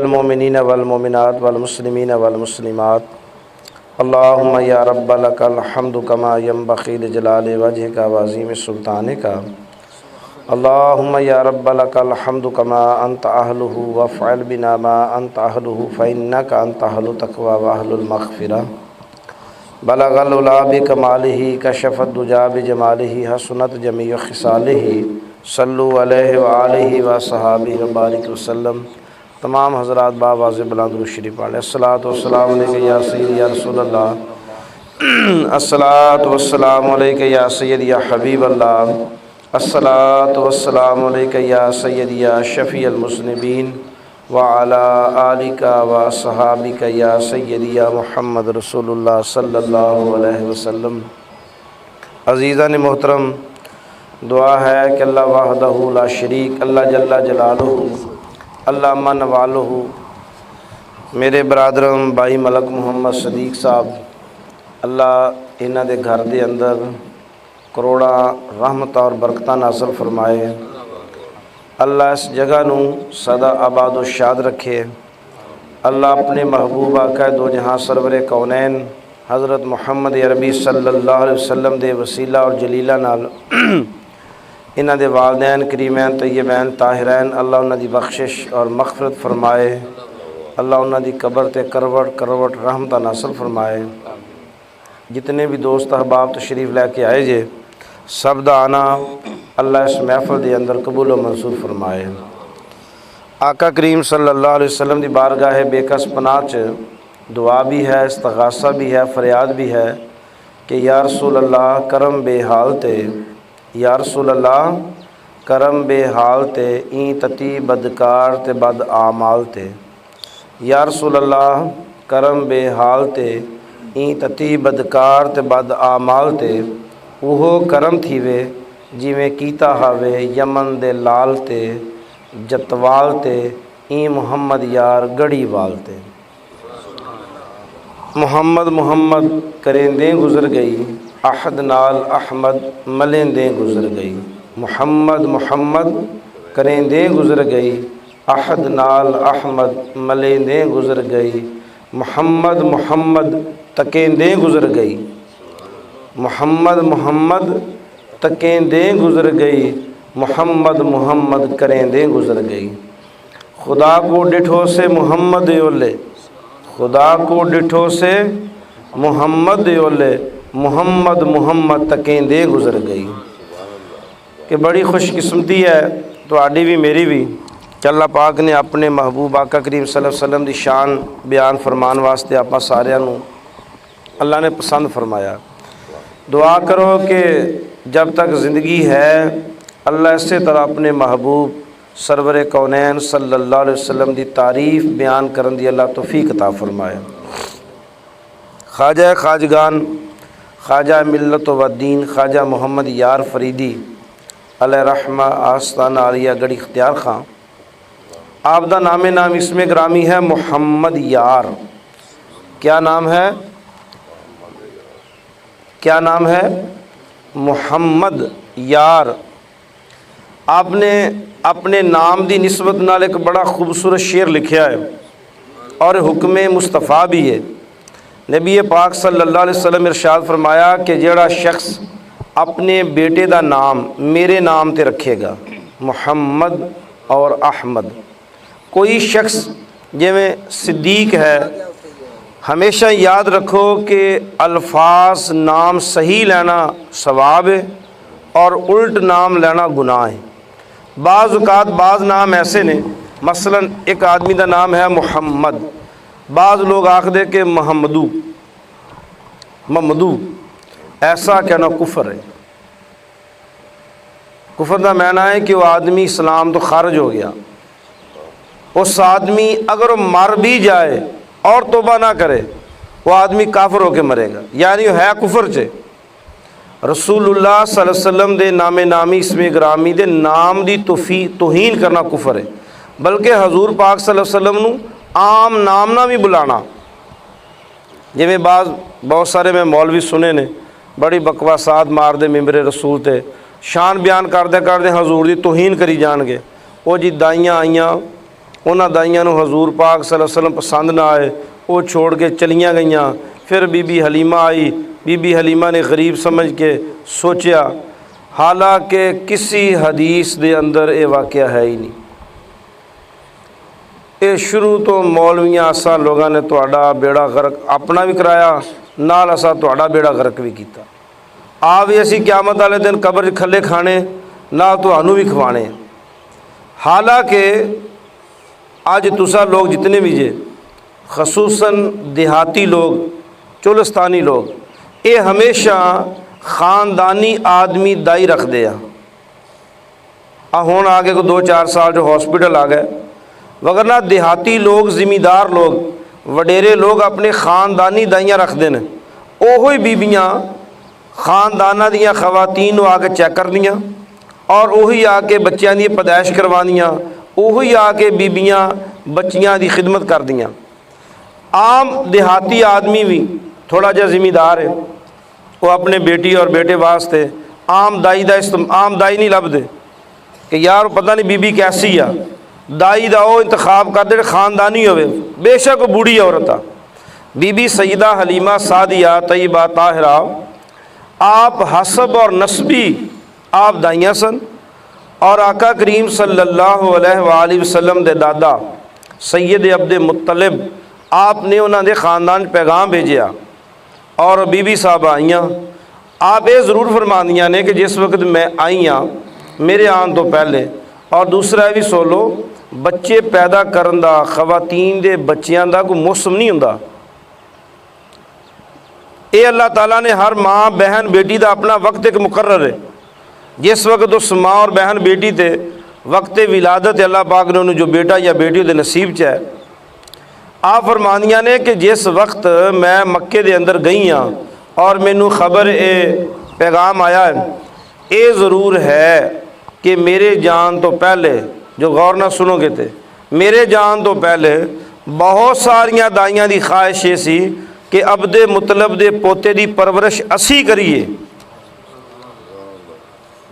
मोमिनीन वल मोमिनात वल मुस्लिमीन वल मुस्लिमात अल्लाहुम्मा या रब्बा लकल हम्दु कमा यंबग़ी लिजलालि वजहिका व अज़ीमि सुल्तानिका अल्लाहुम्मा या रब्बा लकल हम्दु कमा अंत अहलुहु वफ़अल बिना मा अंत अहलुहु फ़इन्नका अंत अहलु तक़वा व अहलुल मग़फ़िरा बलगल उला बिकमालिही कशफ़त दुजा बिजमालिही हसनत जमीउ ख़िसालिही सल्लु अलैहि व आलिहि व सहाबिहि व बारिक वसल्लम। तमाम हज़रात बावाज़ बुलंद दुरूद शरीफ पढ़ें। अस्सलातु वस्सलामु अलैका या सय्यदी या रसूलल्लाह, अस्सलातु वस्सलामु अलैका या सय्यदी या हबीबल्लाह, अस्सलातु वस्सलामु अलैका या सय्यदी या शफ़ीअल मुज़निबीन व अला आलिका व अस्हाबिका या सय्यदी या मुहम्मद रसूलुल्लाह सल्लल्लाहु अलैहि वसल्लम। अज़ीज़ान मोहतरम, दुआ है कि अल्लाह वहदहु ला शरीक, अल्लाह जल्ला जलालुहु, अल्लाह मन वालुहु, मेरे बरादरम भाई मलक मुहम्मद सदीक साहब, अल्लाह इन्हां दे घर दे अंदर करोड़ा रहमत और बरकतां नाज़िल फरमाए। अल्लाह इस जगह नूं सदा आबाद व शाद रखे। अल्लाह अपने महबूब आका दो जहां सरवरे कौनैन हज़रत मुहम्मद अरबी सल्लल्लाहु अलैहि वसल्लम दे वसीला और जलीला नाल इन्हां दे वालदैन करीमैन तय्यबैन ताहिरैन अल्लाह उन्हां दी बख्शिश और मग़फ़िरत फरमाए। अल्लाह उन्हां दी कब्र ते करवट करवट रहमत नाज़िल फरमाए। जितने भी दोस्त अहबाब तशरीफ़ लैके आए जे, सब दा आना अल्लाह इस महफ़िल दे अंदर कबूल व मंसूर फरमाए। आका करीम सल्लल्लाहु अलैहि वसल्लम दी बारगाह बेकस पनाह च दुआ भी है, इस्तग़ासा भी है, फरियाद भी है कि या रसूल अल्लाह करम बेहाल ते, या रसूल अल्लाह करम बेहाल ते ई तती बदकार ते बद आमाल ते, या रसूल अल्लाह करम बेहाल ते ई तती बदकार ते बद आमाल ते उहो करम थीवे जिवें कीता हावे यमन दे लाल ते जतवाल ते ई मुहम्मद यार गढ़ी वाल ते। मुहम्मद मुहम्मद करेंदे गुज़र गई, अहद नाल अहमद मलेंदे गुज़र गई। मुहम्मद मुहम्मद करेंदे गुज़र गई, अहद नाल अहमद मलेंदे गुज़र गई। मुहम्मद मुहम्मद तकेंदे गुज़र गई, मुहम्मद मुहम्मद तकेंदे गुज़र गई। मुहम्मद मुहम्मद करेंदे गुज़र गई। खुदा को डिठो से मुहम्मद ओले, खुदा को डिठो से मुहम्मद ओले, मुहम्मद मुहम्मद तकेंदे गुज़र गई। कि बड़ी खुशकिस्मती है तुहाडी भी मेरी भी कि अल्लाह पाक ने अपने महबूब आका करीम सल्लल्लाहु अलैहि वसल्लम दी शान बयान फरमान वास्ते आपां सारिਆਂ ਨੂੰ अल्लाह ने पसंद फरमाया। दुआ करो कि जब तक ज़िंदगी है अल्लाह इसी तरह अपने महबूब सरवर कौनैन सल्लल्लाहु अलैहि वसल्लम दी तारीफ़ बयान करन दी अल्लाह तौफ़ीक अता फरमाए। ख्वाजा ख्वाजगान ख्वाजा मिल्लत व दीन ख्वाजा मोहम्मद यार फरीदी अलैहि रहमा आस्ताना आलिया गढ़ी इख्तियार खां, आप दा नामे नाम इसमें ग्रामी है मोहम्मद यार। क्या नाम है? क्या नाम है? मोहम्मद यार। आपने अपने नाम दी निस्बत नाल एक बड़ा खूबसूरत शेर लिखा है और हुक्म मुस्तफ़ा भी है। नबी पाक सल्लल्लाहु अलैहि वसल्लम इरशाद फरमाया कि जेड़ा शख्स अपने बेटे दा नाम मेरे नाम ते रखेगा, मोहम्मद और अहमद, कोई शख्स जिवें सिद्दीक है, हमेशा याद रखो कि अल्फाज नाम सही लेना सवाब है और उल्ट नाम लेना गुनाह है। बाज़ औक़ात बाज़ नाम ऐसे ने, मसलन एक आदमी का नाम है मुहम्मद, बाज़ लोग आखदे कि महमदू, महमदू, ऐसा कहना कुफर है। कुफर का माना है कि वह आदमी इस्लाम तो खारिज हो गया। उस आदमी अगर वो मर भी जाए और तौबा ना करे, वो आदमी काफिर होकर मरेगा, यानी है कुफर च। रसूलुल्लाह सल्लल्लाहु अलैहि वसल्लम दे नामे नामी इसमें ग्रामी दे नाम दी तौहीन करना कुफर है। बल्कि हजूर पाक सल्लल्लाहु अलैहि वसल्लम नूं आम नाम ना भी बुलाना, जिवें बहुत सारे मैं मौलवी सुने ने बड़ी बकवासात मारदे मिंबरे रसूल ते, शान बयान करदे करदे हजूर दी तौहीन करी जाणगे। वो जी दाइयां आईयां उन्होंने दाइयां नूं हजूर पाक सल्लल्लाहु अलैहि वसल्लम पसंद ना आए, वो छोड़ के चलियां गईयां। फिर बीबी हलीमा आई, बीबी हलीमा ने गरीब समझ के सोचा, हालांकि किसी हदीस के अंदर ये वाक़या है ही नहीं। ये शुरू तो मौलवियां असा लोगों ने तुहाडा बेड़ा गर्क अपना भी कराया, नाल असा तुहाडा बेड़ा गर्क भी किया। आ भी असी क़यामत वाले दिन कब्र च खले खाने, ना तुहानू भी खवाने। हालांकि अज तुसा लोग जितने भी जे, खसूसन देहाती लोग, चुलस्तानी लोग, ये हमेशा ख़ानदानी आदमी दाई रखते हैं। हुण आगे को 2-4 साल जो हॉस्पिटल आ गए, वगरना देहाती लोग, जिमीदार लोग, वडेरे लोग अपने ख़ानदानी दाइयाँ रखते हैं। ओही बीबियाँ ख़ानदाना दियाँ खवातीन आके चेक करदियाँ और उही आके बच्चों की पैदाइश करवानियाँ, उही आके बीबियाँ बच्चियाँ की खिदमत करदियाँ। आम देहाती आदमी भी थोड़ा जहा जिमीदार है, वो अपने बेटी और बेटे वास्ते आम दाई का आम दाई नहीं लभदे कि यार पता नहीं बीबी कैसी आ, दाई का वो इंतखाब करते ख़ानदानी होवे, बेशक वो बूढ़ी औरत आ। बीबी सईदा हलीमा सादिया तय्यबा ताहिरा आप हसब और नस्बी आप दाइयाँ सन, और आका करीम सल्लल्लाहु अलैहि वसल्लम दे दादा सैयद अब्दे मुत्तलिब आपने उन्होंने ख़ानदान पैगाम भेजा और बीबी साहब आईयाँ। आप ये ज़रूर फरमादियाँ ने कि जिस वक्त मैं आई हाँ मेरे आने तो पहले, और दूसरा भी सो लो, बच्चे पैदा करन दा खवातीन दे बच्चियां दा कोई मौसम नहीं हुंदा। ये अल्लाह ताला ने हर माँ बहन बेटी का अपना वक्त एक मुकर्रर है। जिस वक्त उस माँ और बहन बेटी ते वक्त विलादत अल्लाह पाक ने उन्हें जो बेटा या बेटी उहदे नसीब च है। आप फरमानिया ने कि जिस वक्त मैं मक्के दे अंदर गई हाँ और मैनू खबर ए पैगाम आया है, ये ज़रूर है कि मेरे जान तो पहले, जो गौर ना सुनोगे थे, मेरे जान तो पहले बहुत सारियां दाइयां दी ख्वाहिश ये सी कि अब्दे मुतलब दे पोते दी परवरिश असी करिए,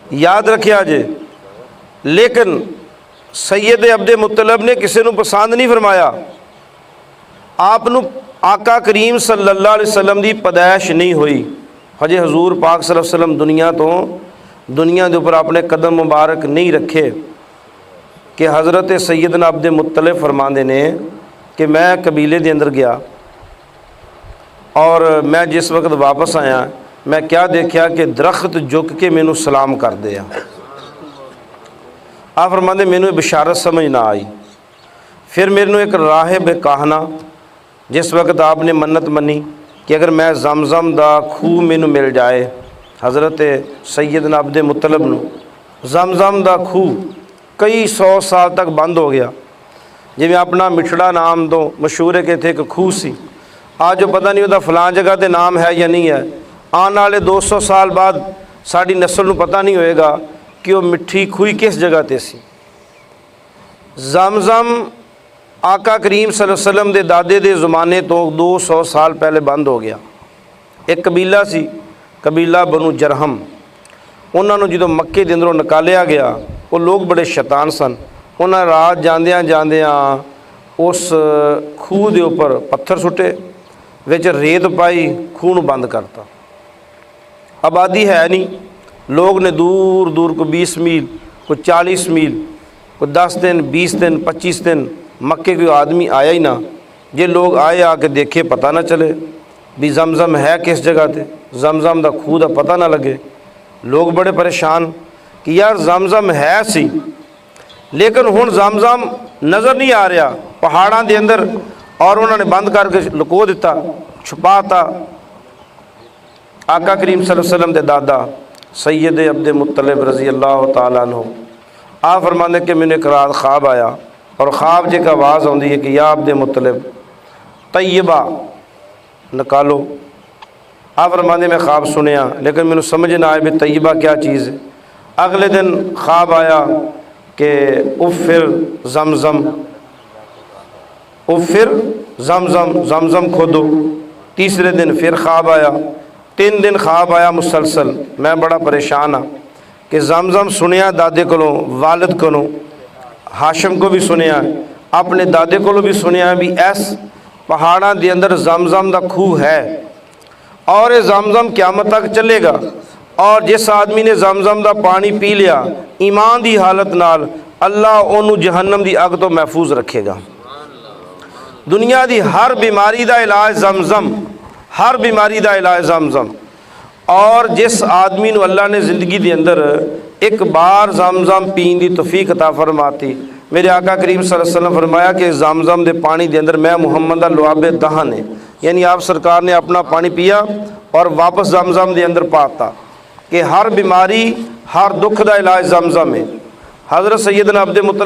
याद रखिया जे। लेकिन सैयद अब्दे मुतलब ने किसी को पसंद नहीं फरमाया। आपनू आका करीम सल्लल्लाहु अलैहि वसल्लम दी पैदाइश नहीं हुई, हजे हजूर पाक सल्लल्लाहु अलैहि वसल्लम दुनिया के उपर अपने कदम मुबारक नहीं रखे कि हज़रत सैयदना अब्दे मुत्तलिब फरमाते ने कि मैं कबीले के अंदर गया और मैं जिस वक्त वापस आया मैं क्या देखा कि दरख्त झुक के मैनू सलाम करते हैं। आप फरमाते मैनू बिशारत समझ ना आई। फिर मैनू एक राहिब कहना, जिस वक्त आपने मन्नत मनी कि अगर मैं जमजम दा खूह मैनू मिल जाए, हज़रत सैयदना अब्दे मुत्तलिब नू जमजम दा खूह कई 100 साल तक बंद हो गया। जिवें अपना मिठड़ा नाम तो मशहूर है कि इत्थे एक खूह सी, आज जो पता नहीं वह फलां जगह ते नाम है या नहीं है। आने वाले 200 साल बाद साड़ी नस्ल नूं पता नहीं होएगा कि वह मिठी खूही किस जगह ते सी। जमजम आका करीम सल्लल्लाहु अलैहि वसल्लम दे दादे दे ज़माने तो 200 साल पहले बंद हो गया। एक कबीला सी, कबीला बनु जरहम। उन्होंने जो मक्के के अंदरों निकालिया गया, वो लोग बड़े शैतान सन। उन्हें रात जांदियां जांदियां उस खूह के उपर पत्थर सुटे, विच रेत पाई, खूह नूं बंद करता। आबादी है नहीं, लोग ने दूर दूर को 20 मील, कोई 40 मील, कोई 10 दिन, 20 दिन, 25 दिन मक्के कोई आदमी आया ही ना। जे लोग आए आके देखे पता ना चले भी जमजम है किस जगह ते, जमजम दा खूह दा पता ना लगे। लोग बड़े परेशान कि यार जमजम है सी, लेकिन हुण जमजम नज़र नहीं आ रहा पहाड़ों के अंदर, और उन्होंने बंद करके लुको दिता, छुपाता। आका करीम सल्लल्लाहु अलैहि वसल्लम के दादा सैयद अब्दे मुत्तलिब रज़ी अल्लाह तआला अन्हु आप फरमाते कि मैंने एक रात ख्वाब आया, और ख्वाब जी का आवाज़ आती है कि या अब्दे मुत्तलिब तय्यबा निकालो। आप फरमाते मैं ख्वाब सुनिया, लेकिन मैंने समझ ना आए भी तय्यबा क्या चीज़ है। अगले दिन ख्वाब आया कि उफ़िर जमजम, उफ़िर जमजम, जमजम खोदो। तीसरे दिन फिर ख्वाब आया, 3 दिन ख्वाब आया मुसलसल। मैं बड़ा परेशान हाँ कि जमजम सुनिया दादे को, वालिद को, हाशिम को भी सुनिया, अपने दादे को भी सुनिया भी इस पहाड़ों के अंदर जमजम का खूह है और ये जमजम क़यामत तक चलेगा। और जिस आदमी ने जमजम का पानी पी लिया ईमान की हालत नाल अल्लाह उन्होंने जहन्नम की अग तो महफूज रखेगा। दुनिया की हर बीमारी का इलाज जमजम, हर बीमारी का इलाज जमजम। और जिस आदमी को अल्लाह ने ज़िंदगी के अंदर एक बार जमजम पीन की तौफीक अता फरमाती, मेरे आका करीम सल्लल्लाहु अलैहि वसल्लम फरमाया कि जमजम के पानी के अंदर मैं मुहम्मद दा लुआबे दहन है, यानी आप सरकार ने अपना पानी पिया और वापस जमजम के अंदर पाता कि हर बीमारी हर दुख का इलाज जमजम है। हज़रत सैयदना अब्दे मुत्तलिब